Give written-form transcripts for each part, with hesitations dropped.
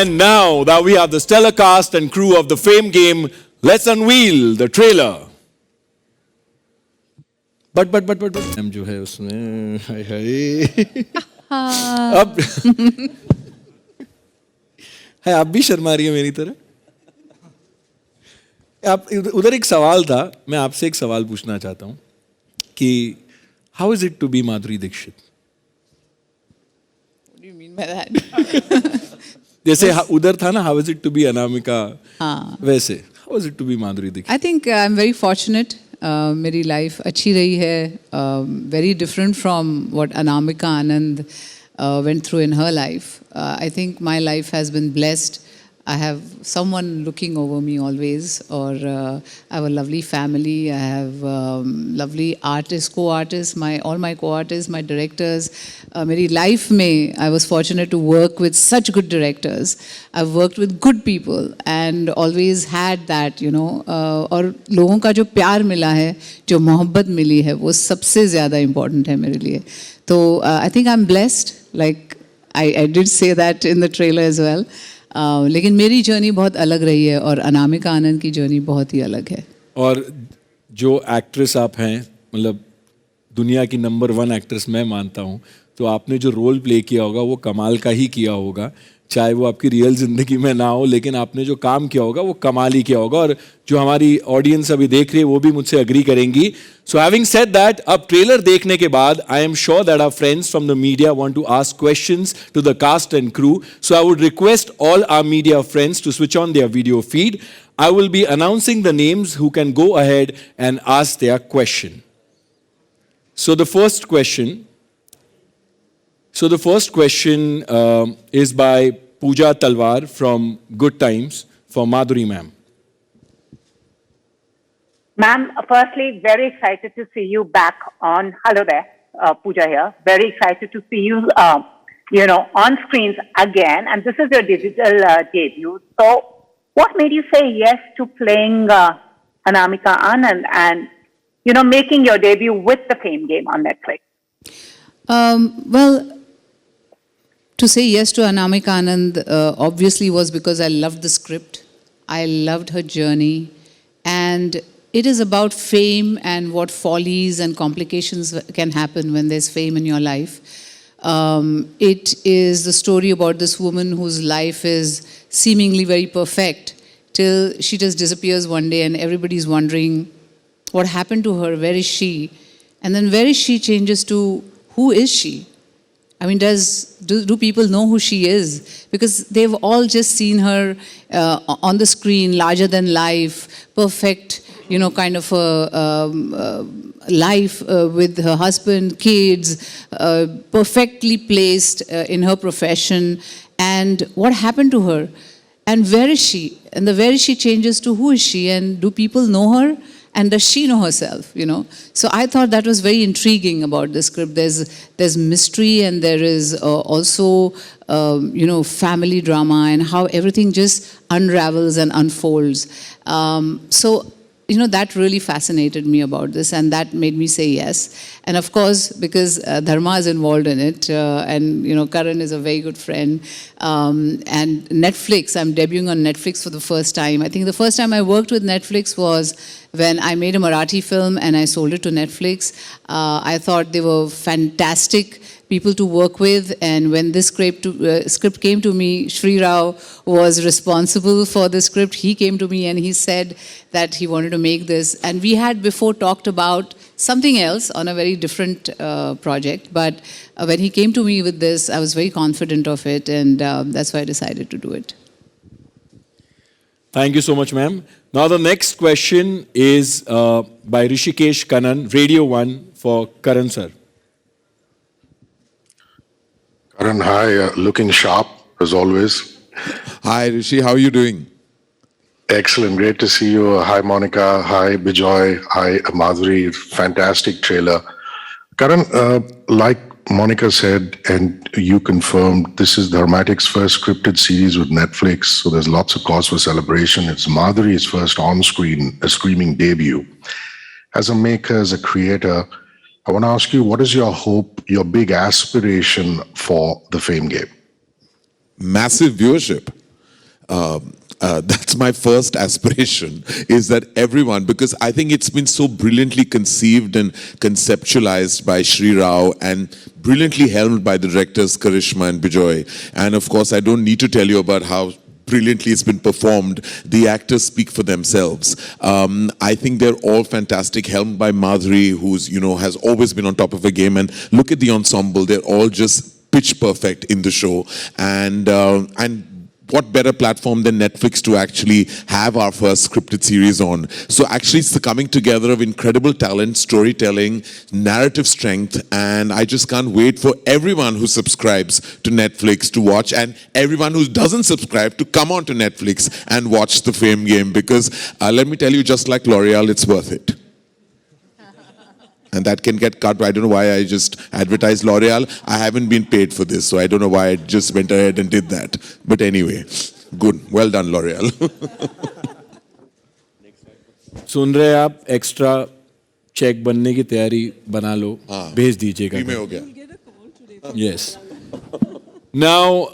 And now that we have the stellar cast and crew of the Fame game, let's unveil the trailer. But हम जो है उसमें हाय हाय अब है आप भी शर्मा रही है मेरी तरह. आप उधर एक सवाल था, मैं आपसे एक सवाल पूछना चाहता हूं कि how is it to be Madhuri Dixit? What do you mean by that? जैसे उधर था ना how is it to be Anamika, वैसे how is it to be Madhuri Dixit? I think I'm very fortunate. मेरी लाइफ अच्छी रही है. Very different from what Anamika Anand went through in her life. I think my life has been blessed. I have someone looking over me always, or I have a lovely family. I have lovely artists, co-artists, all my co-artists, my directors. मेरी life में I was fortunate to work with such good directors. I've worked with good people and always had that, you know. और लोगों का जो प्यार मिला है, जो मोहब्बत मिली है, वो सबसे ज़्यादा important है मेरे लिए. तो I think I'm blessed. Like I did say that in the trailer as well. लेकिन मेरी जर्नी बहुत अलग रही है और अनामिका आनंद की जर्नी बहुत ही अलग है. और जो एक्ट्रेस आप हैं, मतलब दुनिया की नंबर 1 एक्ट्रेस मैं मानता हूँ, तो आपने जो रोल प्ले किया होगा वो कमाल का ही किया होगा, चाहे वो आपकी रियल ज़िंदगी में ना हो, लेकिन आपने जो काम किया होगा वो कमाल ही किया होगा. और जो हमारी ऑडियंस अभी देख रही है वो भी मुझसे अग्री करेंगी. सो हैविंग सेड दैट, अब ट्रेलर देखने के बाद I am sure that our friends from the media want to ask questions to the cast and crew. So I would request all our media friends to switch on their video feed. I will be announcing the names who can go ahead and ask their question. So the first question is by Pooja Talwar from Good Times for Madhuri ma'am. Ma'am, firstly, very excited to see you back on. Hello there, Pooja here. Very excited to see you, on screens again. And this is your digital debut. So, what made you say yes to playing Anamika Anand and, making your debut with the Fame game on Netflix? Well, to say yes to Anamika Anand obviously was because I loved the script. I loved her journey. And it is about fame and what follies and complications can happen when there's fame in your life. It is the story about this woman whose life is seemingly very perfect till she just disappears one day and everybody's wondering what happened to her, where is she? And then where is she changes to who is she? I mean, do people know who she is? Because they've all just seen her on the screen, larger than life, perfect, kind of a life with her husband, kids, perfectly placed in her profession. And what happened to her? And where is she? And the where is she changes to who is she? And do people know her? And does she know herself, So I thought that was very intriguing about the script. There's mystery and there is also, family drama and how everything just unravels and unfolds. So, that really fascinated me about this and that made me say yes. And of course, because Dharma is involved in it and, Karan is a very good friend. And Netflix, I'm debuting on Netflix for the first time. I think the first time I worked with Netflix was when I made a Marathi film and I sold it to Netflix. I thought they were fantastic people to work with, and when this script came to me, Shri Rao was responsible for the script. He came to me and he said that he wanted to make this, and we had before talked about something else on a very different project, but when he came to me with this, I was very confident of it, and that's why I decided to do it. Thank you so much, ma'am. Now the next question is by Rishikesh Kannan, Radio 1 for Karan sir. Karan, hi, looking sharp as always. Hi Rishi, how are you doing? Excellent, great to see you. Hi Monica, hi Bijoy, hi Madhuri, fantastic trailer. Karan, like Monica said, and you confirmed, this is Dharmatic's first scripted series with Netflix, so there's lots of cause for celebration. It's Madhuri's first on-screen, screaming debut. As a maker, as a creator, I want to ask you, what is your hope, your big aspiration for the Fame game? Massive viewership. that's my first aspiration, is that everyone, because I think it's been so brilliantly conceived and conceptualized by Sri Rao and brilliantly helmed by the directors Karishma and Bijoy. And of course, I don't need to tell you about how brilliantly it's been performed. The actors speak for themselves. I think they're all fantastic, helmed by Madhuri, who's, has always been on top of her game. And look at the ensemble; they're all just pitch perfect in the show. And what better platform than Netflix to actually have our first scripted series on? So actually it's the coming together of incredible talent, storytelling, narrative strength, and I just can't wait for everyone who subscribes to Netflix to watch, and everyone who doesn't subscribe to come on to Netflix and watch the Fame game, because let me tell you, just like L'Oreal, it's worth it. And that can get cut. I don't know why I just advertised L'Oreal. I haven't been paid for this, so I don't know why I just went ahead and did that. But anyway, good. Well done, L'Oreal. सुन रहे आप extra check बनने की तैयारी बना लो भेज दीजिएगा में हो गया. Yes. Now,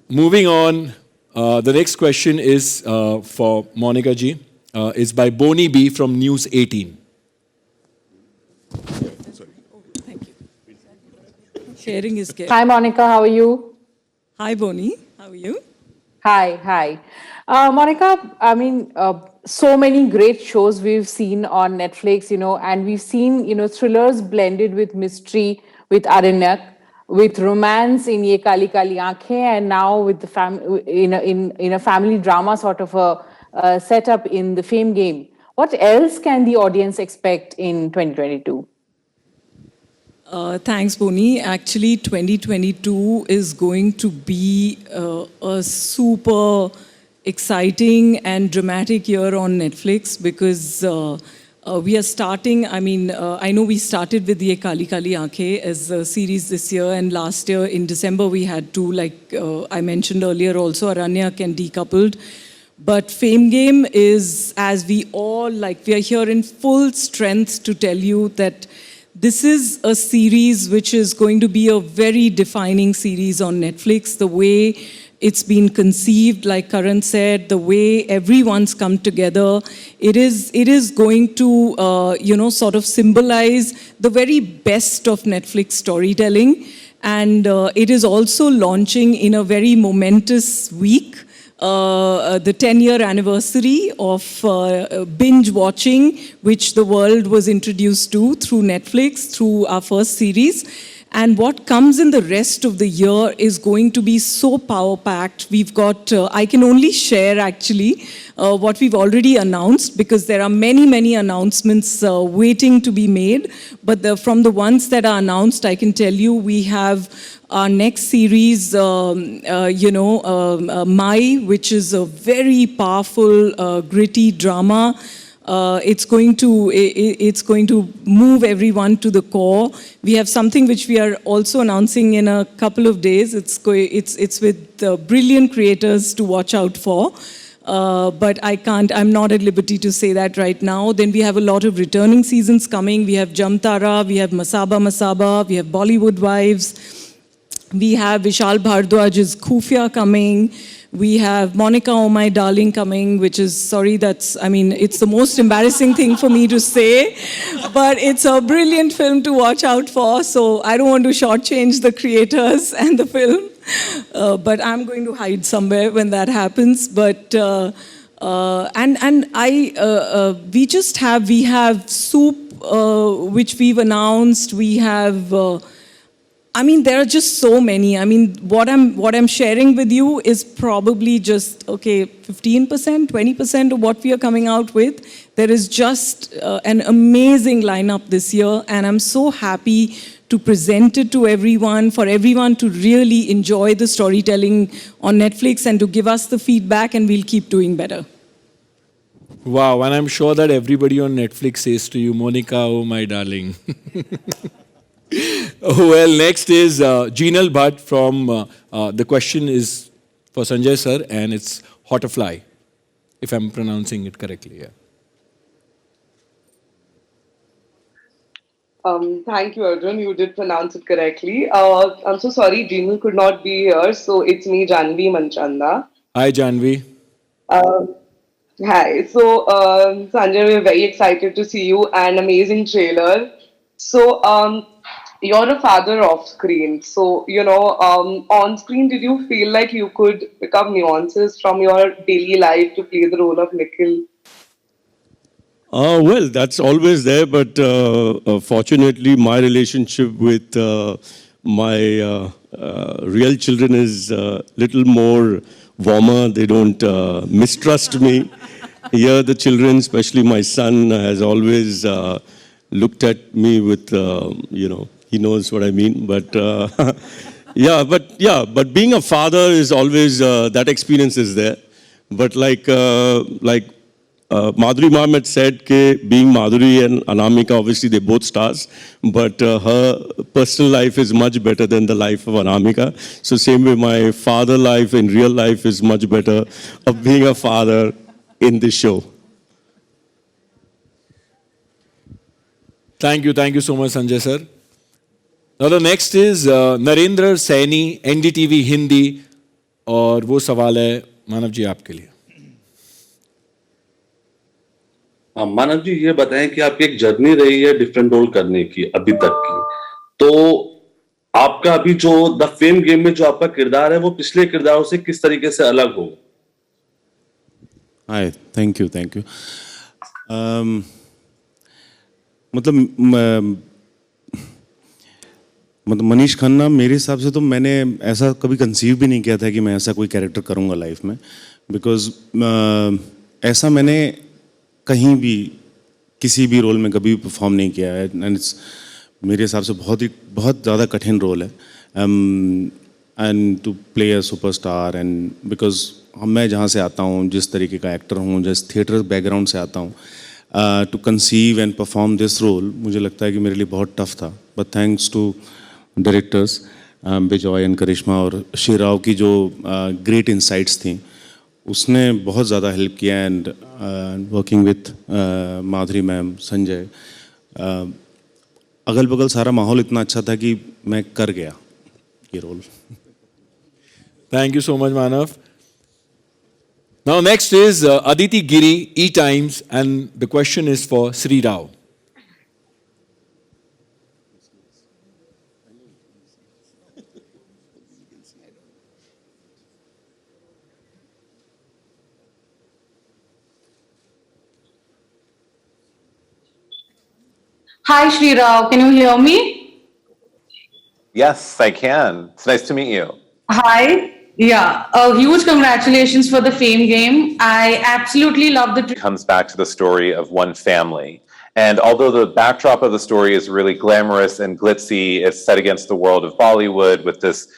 moving on, the next question is for Monica ji. It's by Boni B from News 18. Sharing is good. Hi, Monica. How are you? Hi, Boni. How are you? Hi. Monica, I mean, so many great shows we've seen on Netflix, and we've seen, thrillers blended with mystery with Aranyak, with romance in Ye Kali Kali Aankhein, and now with the in a family drama sort of a setup in the Fame game. What else can the audience expect in 2022? Thanks, Boni. Actually, 2022 is going to be a super exciting and dramatic year on Netflix, because we are starting, I know we started with Ye Kali Kali Aankhein as a series this year, and last year in December we had two, like I mentioned earlier also, Aranyak and Decoupled. But Fame Game is, as we all, we are here in full strength to tell you that this is a series which is going to be a very defining series on Netflix. The way it's been conceived, like Karan said, the way everyone's come together, it is going to, sort of symbolize the very best of Netflix storytelling. And it is also launching in a very momentous week. The 10-year anniversary of binge watching, which the world was introduced to through Netflix, through our first series. And what comes in the rest of the year is going to be so power-packed. We've got, I can only share actually what we've already announced, because there are many, many announcements waiting to be made. But from the ones that are announced, I can tell you we have our next series, Mai, which is a very powerful, gritty drama. It's going to move everyone to the core. We have something which we are also announcing in a couple of days. It's with brilliant creators to watch out for. But I'm not at liberty to say that right now. Then we have a lot of returning seasons coming. We have Jamtara, we have Masaba, we have Bollywood Wives. We have Vishal Bhardwaj's Khufia coming. We have Monica, Oh My Darling coming, which is, it's the most embarrassing thing for me to say, but it's a brilliant film to watch out for, so I don't want to shortchange the creators and the film, but I'm going to hide somewhere when that happens. But, we have Soup, which we've announced, we have... there are just so many. What I'm sharing with you is probably just, 15%, 20% of what we are coming out with. There is just an amazing lineup this year, and I'm so happy to present it to everyone, for everyone to really enjoy the storytelling on Netflix and to give us the feedback, and we'll keep doing better. Wow, and I'm sure that everybody on Netflix says to you, Monica, oh my darling. Well, next is Jeenal Bhatt from, the question is for Sanjay sir, and it's Hotterfly, if I'm pronouncing it correctly. Yeah. Thank you, Arjun. You did pronounce it correctly. I'm so sorry, Jeenal could not be here, so it's me, Janvi Manchanda. Hi, Janvi. Uh, Hi. So, Sanjay, we're very excited to see you. An amazing trailer. So, you're a father off screen. So, on screen, did you feel like you could pick up nuances from your daily life to play the role of Nikhil? Well, that's always there, but fortunately, my relationship with my real children is a little more warmer. They don't mistrust me. Here, the children, especially my son, has always looked at me with, he knows what I mean. But but being a father is always that experience is there. But like Madhuri ma'am had said that being Madhuri and Anamika, obviously they both stars, but her personal life is much better than the life of Anamika. So same way my father life in real life is much better of being a father in this show. Thank you so much, Sanjay sir. Now the next is Narendra Saini NDTV Hindi और वो सवाल है मानव जी आपके लिए. मानव जी ये बताएं कि आपकी एक जर्नी रही है डिफरेंट रोल करने की अभी तक की, तो आपका अभी जो द फेम गेम में जो आपका किरदार है वो पिछले किरदारों से किस तरीके से अलग होगा? हाय, थैंक यू. मतलब मनीष खन्ना, मेरे हिसाब से तो मैंने ऐसा कभी कंसीव भी नहीं किया था कि मैं ऐसा कोई कैरेक्टर करूँगा लाइफ में, बिकॉज ऐसा मैंने कहीं भी किसी भी रोल में कभी भी परफॉर्म नहीं किया है. एंड इट्स मेरे हिसाब से बहुत ज़्यादा कठिन रोल है and to play a superstar. And because मैं जहाँ से आता हूँ, जिस तरीके का एक्टर हूँ, जिस थिएटर बैकग्राउंड से आता हूँ, to conceive and perform this role मुझे लगता है कि मेरे लिए बहुत टफ था. But thanks to directors Bijoy and करिश्मा और श्री राव की जो ग्रेट इनसाइट्स थी, उसने बहुत ज़्यादा हेल्प किया. And working with Madhuri ma'am, Sanjay, अगल बगल सारा माहौल इतना अच्छा था कि मैं कर गया ये role. Thank you so much, Manav. Now next is Aditi Giri, E-Times, and the question is for Sri Rao. Hi, Shri Rao. Can you hear me? Yes, I can. It's nice to meet you. Hi. Yeah. Huge congratulations for the Fame game. I absolutely love the. It comes back to the story of one family. And although the backdrop of the story is really glamorous and glitzy, it's set against the world of Bollywood with this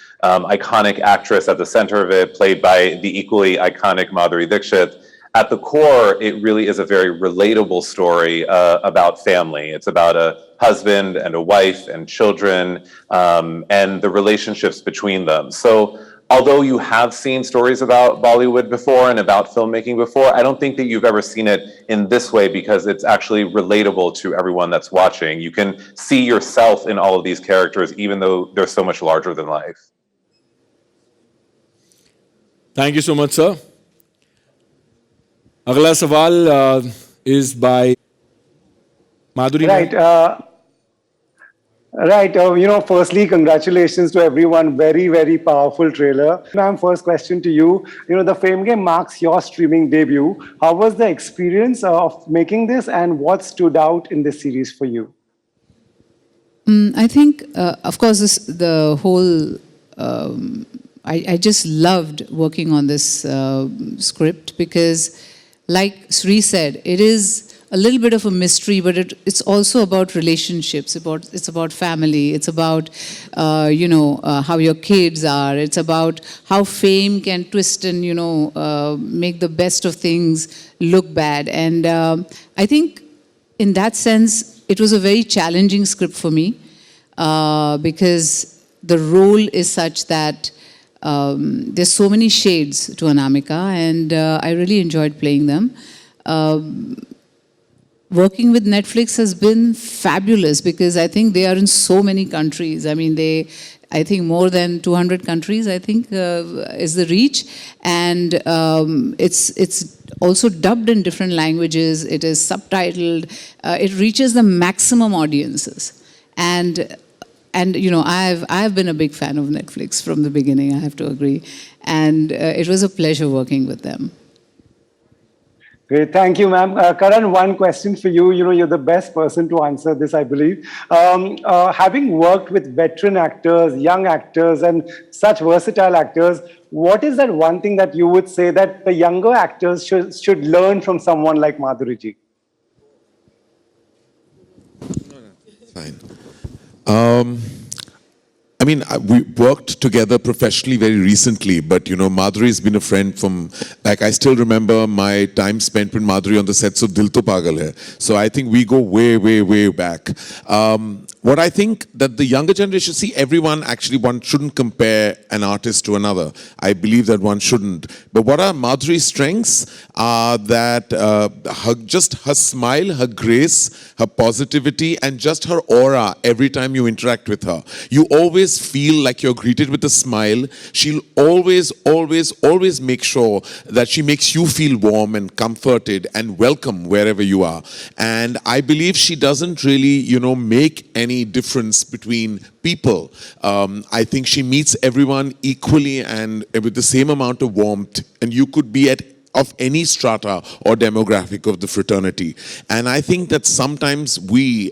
iconic actress at the center of it, played by the equally iconic Madhuri Dixit. At the core, it really is a very relatable story about family. It's about a husband and a wife and children and the relationships between them. So although you have seen stories about Bollywood before and about filmmaking before, I don't think that you've ever seen it in this way because it's actually relatable to everyone that's watching. You can see yourself in all of these characters, even though they're so much larger than life. Thank you so much, sir. अगला सवाल is by Madhuri. Right. Firstly, congratulations to everyone. Very, very powerful trailer. Ma'am, first question to you. The Fame game marks your streaming debut. How was the experience of making this, and what stood out in this series for you? I think, of course, the whole. I just loved working on this script because, like Sri said, it is a little bit of a mystery, but it's also about relationships. It's about family. It's about how your kids are. It's about how fame can twist and make the best of things look bad. And I think, in that sense, it was a very challenging script for me because the role is such that there's so many shades to Anamika, and I really enjoyed playing them. Working with Netflix has been fabulous because I think they are in so many countries. I mean, I think more than 200 countries, I think, is the reach. And it's also dubbed in different languages. It is subtitled. It reaches the maximum audiences. And you know, I've been a big fan of Netflix from the beginning, I have to agree. And it was a pleasure working with them. Great, thank you, ma'am. Karan, one question for you. You know, you're the best person to answer this, I believe. Having worked with veteran actors, young actors, and such versatile actors, what is that one thing that you would say that the younger actors should learn from someone like Madhuri ji? Fine. I mean, we worked together professionally very recently, but, you know, Madhuri has been a friend from, like, I still remember my time spent with Madhuri on the sets of Dil To Pagal Hai. So I think we go way, way, way back. What I think that the younger generation, see, everyone actually, one shouldn't compare an artist to another. I believe that one shouldn't. But what are Madhuri's strengths are that her smile, her grace, her positivity, and just her aura every time you interact with her. You always feel like you're greeted with a smile. She'll always, always, always make sure that she makes you feel warm and comforted and welcome wherever you are. And I believe she doesn't really, you know, make any difference between people. I think she meets everyone equally and with the same amount of warmth. And you could be of any strata or demographic of the fraternity. And I think that sometimes we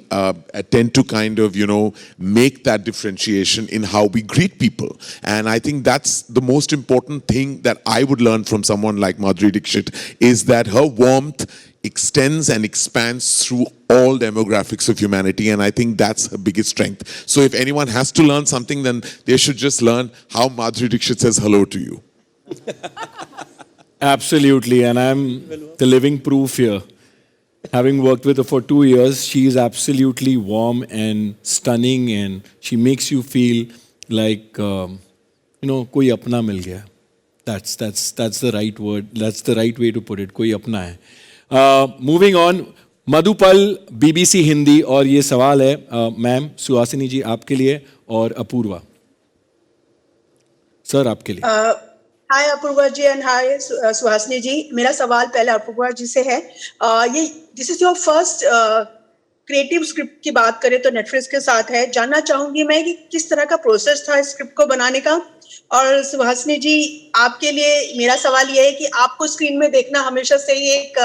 tend to kind of, you know, make that differentiation in how we greet people. And I think that's the most important thing that I would learn from someone like Madhuri Dixit, is that her warmth extends and expands through all demographics of humanity, and I think that's her biggest strength. So if anyone has to learn something, then they should just learn how Madhuri Dixit says hello to you. Absolutely, and I'm the living proof here. Having worked with her for 2 years, she is absolutely warm and stunning, and she makes you feel like, you know, koi apna mil gaya. That's the right word. That's the right way to put it. Koi apna hai. Moving on, मधुपल BBC Hindi, और ये सवाल है ma'am Suhasini जी आपके लिए और Apoorva sir आपके लिए. हाय अपूर्वा जी and hi Suhasini जी. मेरा सवाल पहले अपूर्वा जी से है. ये this is your first creative script की बात करें तो नेटफ्लिक्स के साथ है. जानना चाहूंगी मैं कि किस तरह का प्रोसेस था स्क्रिप्ट को बनाने का. और सुहासिनी जी आपके लिए मेरा सवाल ये है कि आपको स्क्रीन में देखना हमेशा से ही एक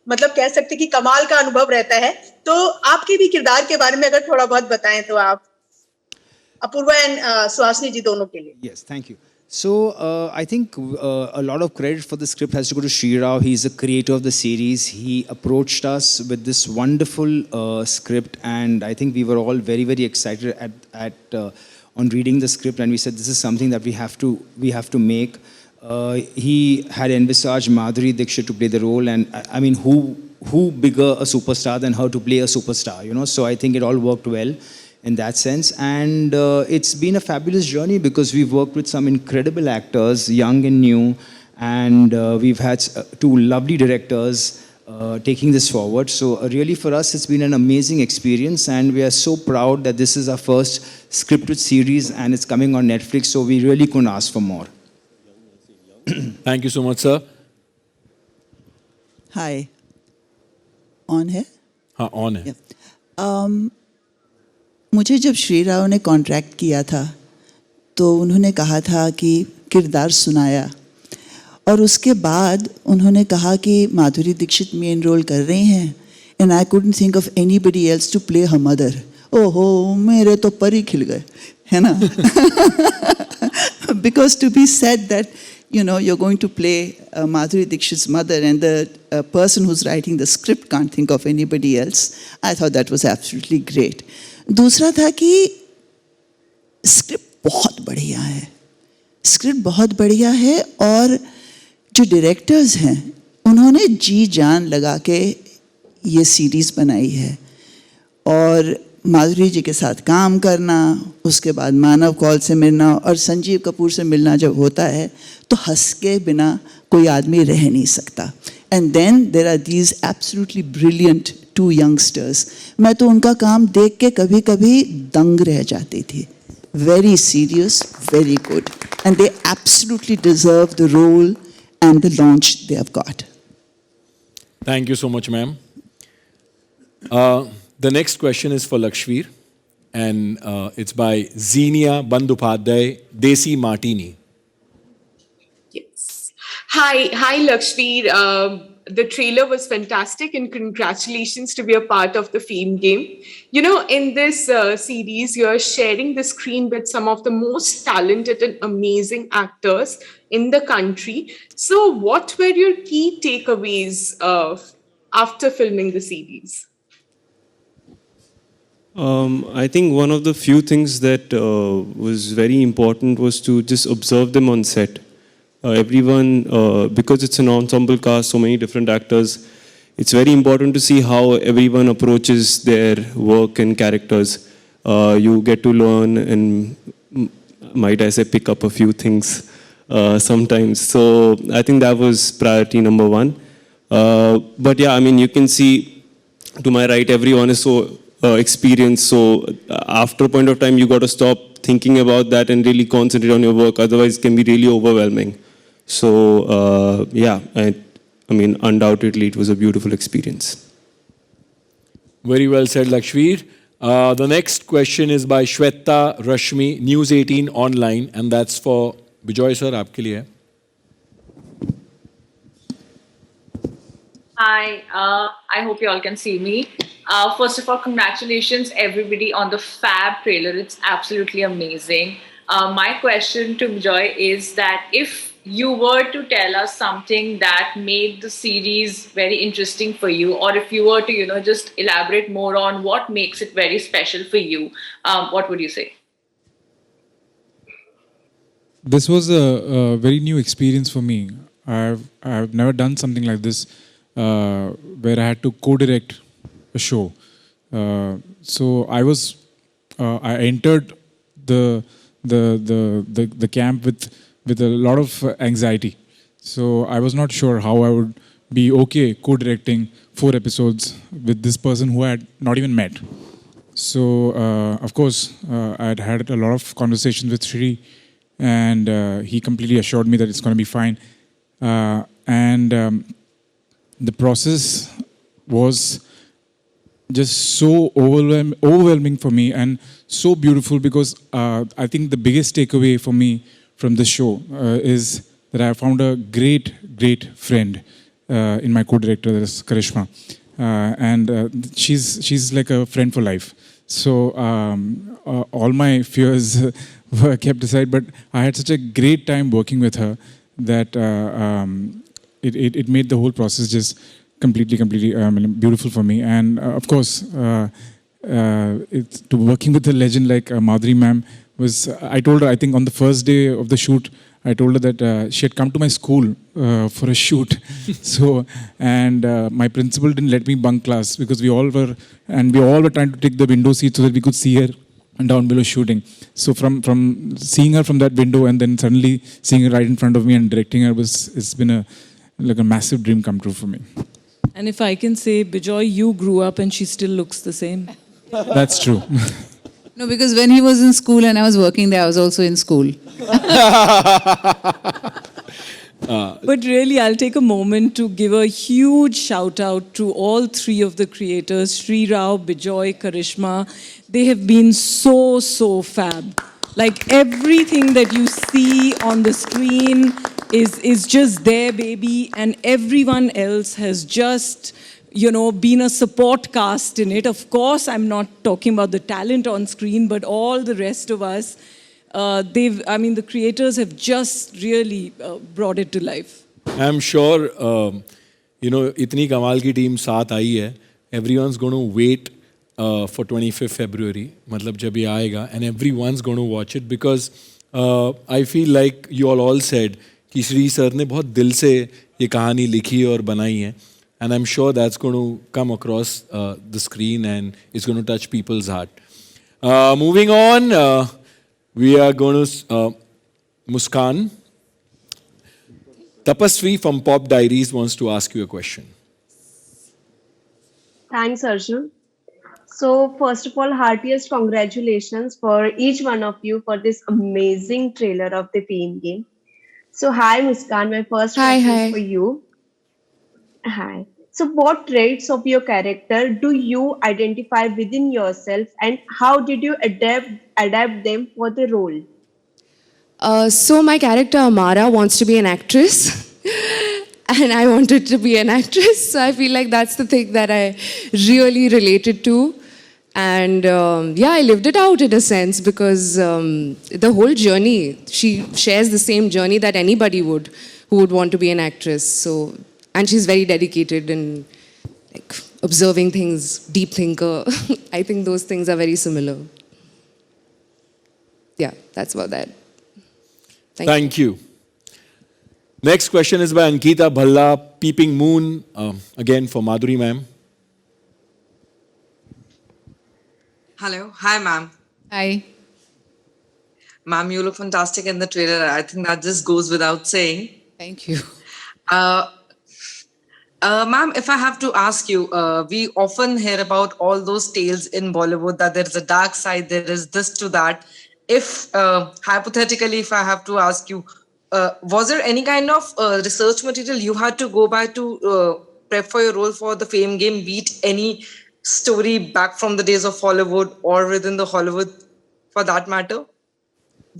मतलब कह सकते कि कमाल का अनुभव रहता है. तो आपके भी किरदार के बारे में अगर थोड़ा बहुत बताएं तो आप अपूर्वा एंड सुहासिनी जी दोनों के लिए. Yes, thank you. So I think a lot of credit for the script has to go to Shri Rao. He's the creator of the series. He approached us with this wonderful script, and I think we were all very, very excited on reading the script, and we said this is something that we have to make. He had envisaged Madhuri Dixit to play the role, and I mean, who bigger a superstar than her to play a superstar, you know? So I think it all worked well in that sense, and it's been a fabulous journey because we've worked with some incredible actors, young and new, and we've had two lovely directors taking this forward. So really for us, it's been an amazing experience, and we are so proud that this is our first scripted series and it's coming on Netflix, so we really couldn't ask for more. Thank you so much, sir. Hi. On है? हाँ, on है. मुझे जब श्री राव ने contract किया था तो उन्होंने कहा था कि किरदार सुनाया, और उसके बाद उन्होंने कहा कि माधुरी दीक्षित मेन रोल कर रही हैं, and I couldn't think of anybody else to play her mother. ओहो, मेरे तो पर ही खिल गए, है ना? Because to be said that, you know, you're going to play Madhuri Dixit's mother, and the person who's writing the script can't think of anybody else, I thought that was absolutely great. दूसरा था कि script बहुत बढ़िया है, script बहुत बढ़िया है, और जो डायरेक्टर्स हैं उन्होंने जी जान लगा के ये सीरीज़ बनाई है. और माधुरी जी के साथ काम करना, उसके बाद मानव कौल से मिलना और संजीव कपूर से मिलना जब होता है तो हंस के बिना कोई आदमी रह नहीं सकता. And then there are these absolutely brilliant two youngsters. मैं तो उनका काम देख के कभी कभी दंग रह जाती थी. very serious, very good. And they absolutely deserve the role and the launch they have got. Thank you so much, ma'am. The next question is for Lakshveer, and it's by Xenia Bandupadhyay, Desi Martini. Yes. Hi, Lakshveer. The trailer was fantastic, and congratulations to be a part of the Fame game. You know, in this series, you're sharing the screen with some of the most talented and amazing actors in the country. So, what were your key takeaways after filming the series? I think one of the few things that was very important was to just observe them on set. Everyone, because it's an ensemble cast, so many different actors, it's very important to see how everyone approaches their work and characters. You get to learn and, might I say, pick up a few things sometimes. So I think that was priority number one. But yeah, I mean, you can see to my right, everyone is so experienced. So after a point of time, you got to stop thinking about that and really concentrate on your work. Otherwise, it can be really overwhelming. So yeah, I mean, undoubtedly, it was a beautiful experience. Very well said, Lakshveer. The next question is by Shweta Rashmi, News 18 Online, and that's for Bijoy sir, aapke liye hai. Hi, I hope you all can see me. First of all, congratulations everybody on the fab trailer. It's absolutely amazing. My question to Joy is that if you were to tell us something that made the series very interesting for you, or if you were to, just elaborate more on what makes it very special for you, what would you say? This was a very new experience for me. I've never done something like this where I had to co-direct a show. So I entered the camp with a lot of anxiety. So I was not sure how I would be okay co-directing 4 episodes with this person who I had not even met. So of course I had a lot of conversations with Shri, and he completely assured me that it's going to be fine. The process was just so overwhelming for me and so beautiful, because I think the biggest takeaway for me from this show is that I found a great friend in my co-director, that is Karishma, and she's like a friend for life. So all my fears were kept aside, but I had such a great time working with her that it made the whole process just completely beautiful for me. And of course, to working with a legend like Madhuri ma'am was, I told her, I think on the first day of the shoot, I told her that she had come to my school for a shoot. So, and my principal didn't let me bunk class because we all were trying to take the window seat so that we could see her down below shooting. So from seeing her from that window and then suddenly seeing her right in front of me and directing her it's been like a massive dream come true for me. And if I can say, Bijoy, you grew up and she still looks the same. That's true. No, because when he was in school and I was working there, I was also in school. But really, I'll take a moment to give a huge shout out to all 3 of the creators, Sri Rao, Bijoy, Karishma. They have been so fab. Like everything that you see on the screen is just there, baby. And everyone else has just, been a support cast in it. Of course, I'm not talking about the talent on screen, but all the rest of us. The creators have just really brought it to life. I'm sure, itni kamal ki team saath aayi hai. Everyone's going to wait for 25th February, matlab jab ye aayega, and everyone's going to watch it because I feel like you all said कि Shri sir ने बहुत दिल से ये कहानी लिखी और बनाई है, and I'm sure that's going to come across the screen and it's going to touch people's heart. Moving on, we are going to Muskan. Tapasvi from Pop Diaries wants to ask you a question. Thanks, Arjun. So, first of all, heartiest congratulations for each one of you for this amazing trailer of the Fame game. So, hi Muskan, my first Hi, question is hi. for you. Hi. So, what traits of your character do you identify within yourself, and how did you adapt them for the role? So my character Amara wants to be an actress, and I wanted to be an actress. So I feel like that's the thing that I really related to, and yeah, I lived it out in a sense because the whole journey, she shares the same journey that anybody would who would want to be an actress. So, and she's very dedicated and like observing things, deep thinker. I think those things are very similar. Yeah, that's about that. Thank you. Next question is by Ankita Bhalla, Peeping Moon, again for Madhuri ma'am. Hello. Hi, ma'am. Hi. Ma'am, you look fantastic in the trailer. I think that just goes without saying. Thank you. Uh, Ma'am, if I have to ask you, we often hear about all those tales in Bollywood that there is a dark side, there is this to that. If hypothetically, if I have to ask you, was there any kind of research material you had to go by to prep for your role for the Fame game, beat any story back from the days of Hollywood or within the Hollywood for that matter?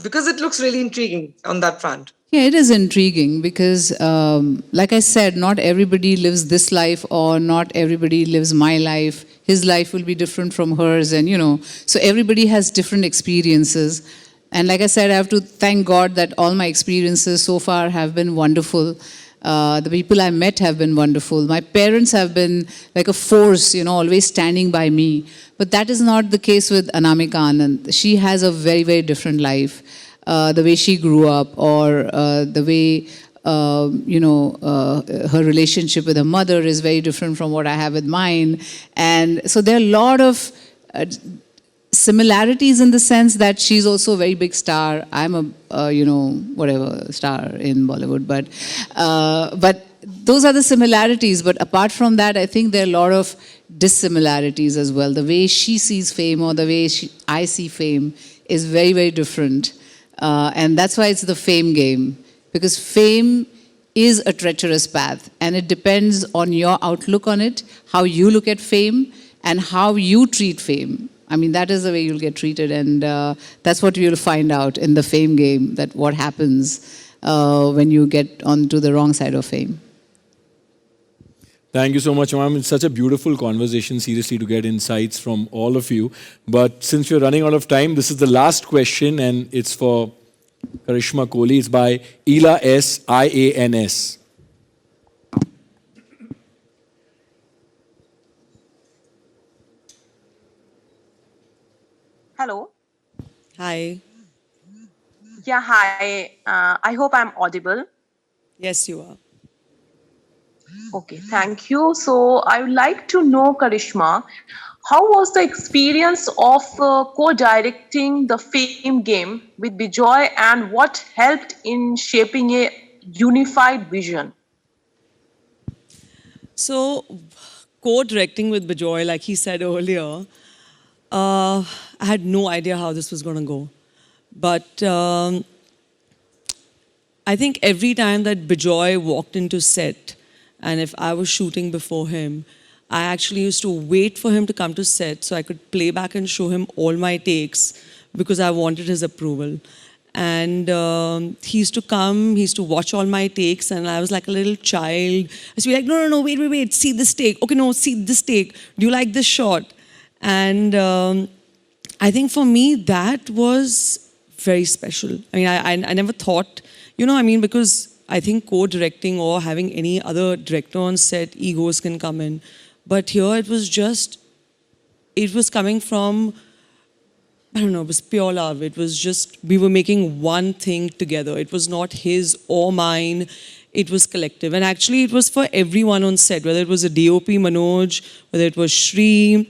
Because it looks really intriguing on that front. Yeah, it is intriguing because, like I said, not everybody lives this life or not everybody lives my life. His life will be different from hers, and so everybody has different experiences. And like I said, I have to thank God that all my experiences so far have been wonderful. The people I met have been wonderful. My parents have been like a force, always standing by me. But that is not the case with Anamika Anand. She has a very, very different life. The way she grew up, or the way her relationship with her mother is very different from what I have with mine. And so there are a lot of similarities in the sense that she's also a very big star. I'm a whatever star in Bollywood, but those are the similarities. But apart from that, I think there are a lot of dissimilarities as well. The way she sees fame or the way I see fame is very, very different. And that's why it's the fame game, because fame is a treacherous path, and it depends on your outlook on it, how you look at fame, and how you treat fame. I mean, that is the way you'll get treated, and that's what you'll find out in the fame game, that what happens when you get onto the wrong side of fame. Thank you so much, ma'am. It's such a beautiful conversation, seriously, to get insights from all of you. But since we're running out of time, this is the last question, and it's for Karishma Kohli. It's by Ila S. IANS. Hello. Hi. Yeah, hi. I hope I'm audible. Yes, you are. Okay, thank you. So I would like to know, Karishma, how was the experience of co-directing the Fame game with Bijoy, and what helped in shaping a unified vision? So, co-directing with Bijoy, like he said earlier, I had no idea how this was going to go. But I think every time that Bijoy walked into set, and if I was shooting before him, I actually used to wait for him to come to set so I could play back and show him all my takes because I wanted his approval. And he used to come, he used to watch all my takes, and I was like a little child. I used to be like, no, wait, see this take. Okay, no, see this take. Do you like this shot? And I think for me, that was very special. I mean, I never thought, because I think co-directing or having any other director on set, egos can come in. But here it was coming from, I don't know, it was pure love. It was just, we were making one thing together. It was not his or mine. It was collective. And actually it was for everyone on set, whether it was a DOP, Manoj, whether it was Shri,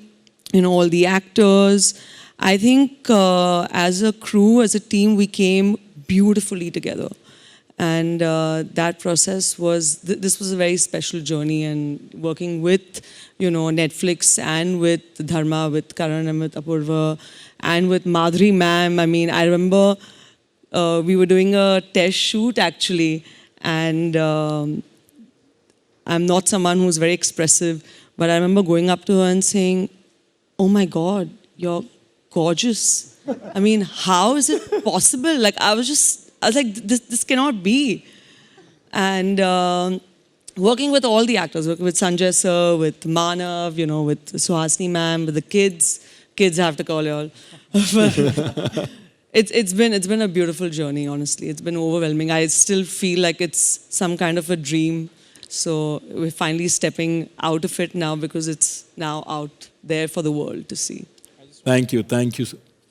all the actors. I think as a crew, as a team, we came beautifully together. And that process was, this was a very special journey, and working with, Netflix and with Dharma, with Karan and with Apurva, and with Madhuri ma'am. I mean, I remember we were doing a test shoot actually, and I'm not someone who's very expressive, but I remember going up to her and saying, "Oh my God, you're gorgeous. I mean, how is it possible?" Like, I was like, this cannot be. And working with all the actors, working with Sanjay sir, with Manav, with Suhasini ma'am, with the kids I have to call you all. It's been a beautiful journey, honestly. It's been overwhelming. I still feel like it's some kind of a dream. So we're finally stepping out of it now, because it's now out there for the world to see. Thank you.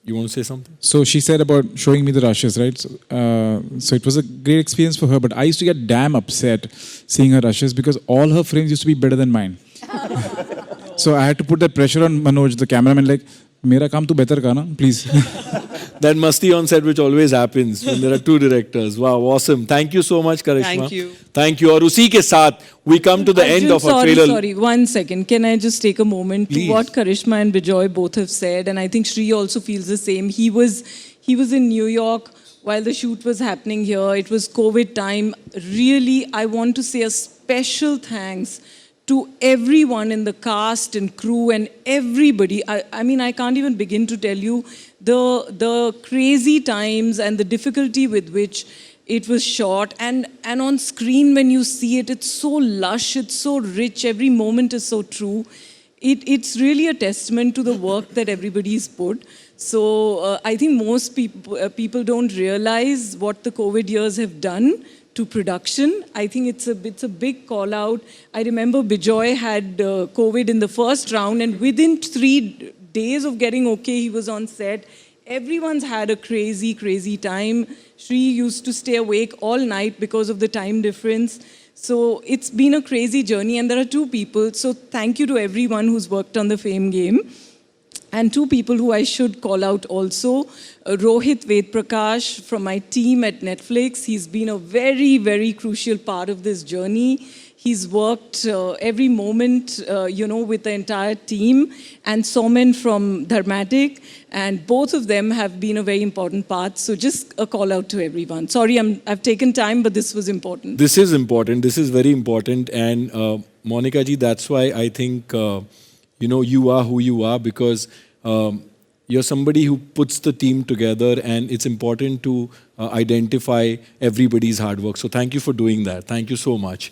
You want to say something? So she said about showing me the rushes, right? So it was a great experience for her, but I used to get damn upset seeing her rushes, because all her frames used to be better than mine. So I had to put that pressure on Manoj, the cameraman, like, "Mera kaam tu better kar na, please." That masti on set which always happens when there are two directors. Wow, awesome. Thank you so much, Karishma. Thank you. Thank you. और उसी के साथ we come to the end of our trailer. Sorry, 1 second. Can I just take a moment to what Karishma and Bijoy both have said? And I think Shri also feels the same. He was in New York while the shoot was happening here. It was COVID time. Really, I want to say a special thanks to everyone in the cast and crew and everybody. I mean, I can't even begin to tell you the crazy times and the difficulty with which it was shot. And on screen, when you see it, it's so lush, it's so rich, every moment is so true. It's really a testament to the work that everybody's put. So I think most people don't realize what the COVID years have done to production. I think it's a big call out. I remember Bijoy had COVID in the first round, and within 3 days of getting okay, he was on set. Everyone's had a crazy, crazy time. Shri used to stay awake all night because of the time difference. So it's been a crazy journey, and there are 2 people. So thank you to everyone who's worked on the Fame game. And 2 people who I should call out also. Rohit Vedprakash from my team at Netflix. He's been a very, very crucial part of this journey. He's worked every moment, with the entire team. And Somen from Dharmatic. And both of them have been a very important part. So just a call out to everyone. Sorry, I've taken time, but this was important. This is important. This is very important. And Monica ji, that's why I think, you are who you are, because you're somebody who puts the team together, and it's important to identify everybody's hard work. So thank you for doing that. Thank you so much.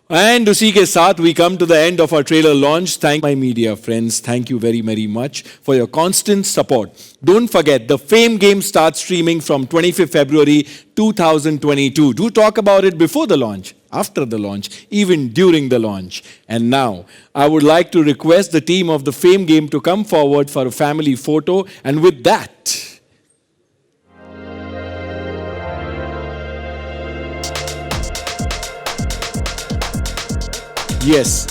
And उसी के साथ we come to the end of our trailer launch. Thank my media friends. Thank you very, very much for your constant support. Don't forget, the Fame game starts streaming from 25th February 2022. Do talk about it before the launch, after the launch, even during the launch. And now, I would like to request the team of the Fame game to come forward for a family photo. And with that, yes.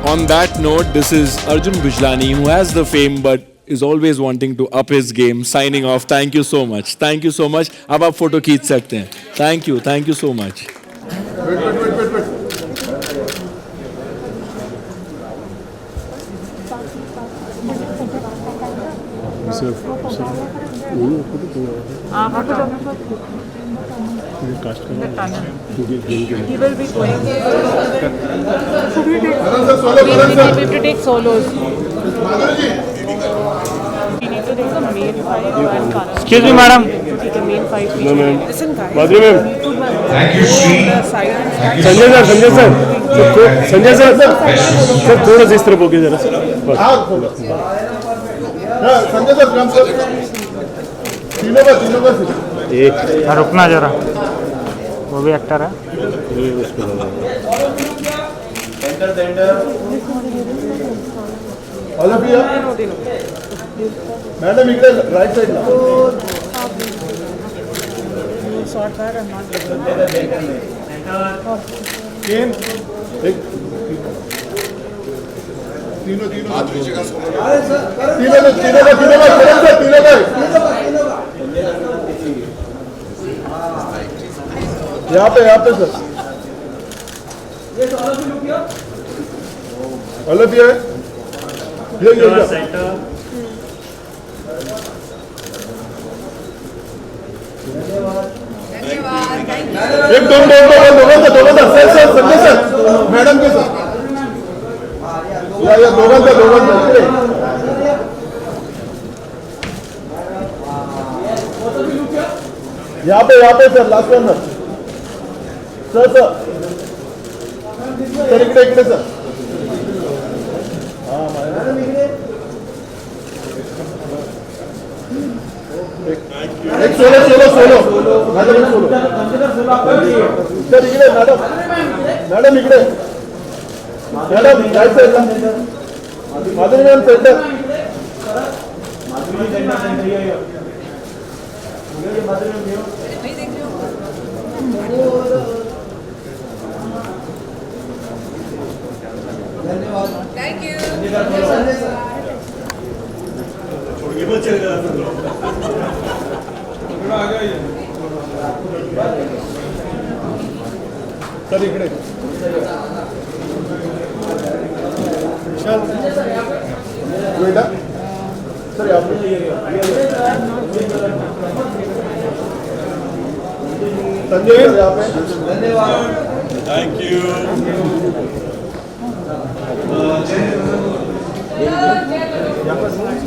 On that note, this is Arjun Bijlani, who has the fame but is always wanting to up his game, signing off. Thank you so much. Thank you so much. अब आप photo खींच सकते हैं. Thank you so much. He will be going. We need to take solos. We need to take the main fight and Karan. Excuse me, madam. Take the main fight. No, ma'am. Listen, guys. Madhuri, ma'am. Thank you, Shri. Sanjay sir. Sir, थोड़ा सा इस तरफ होके जरा. Sanjay sir, काम sir. तीनों का. एक रुकना जरा, वो भी एक्टर है. ऑल ऑफ यू मॅडम इकडे राईट साईडला Short that I'm not तीन एक तीनों यहाँ पे सर ऑल ऑफ यू है ये एक दोन सर संजय सर मॅडम के सर या दोघांचा इकडे यहाँ पे सर लास्ट वन सर इकडे सर हाँ एक सोलो मॅडम सोलो सर इकडे मॅडम इकडे मॅडम राईट साईडला Madhuri ma'am centre Thank you. Sir इकडे बेटा सर यहाँ पे संजय सर यहाँ पे धन्यवाद थैंक यू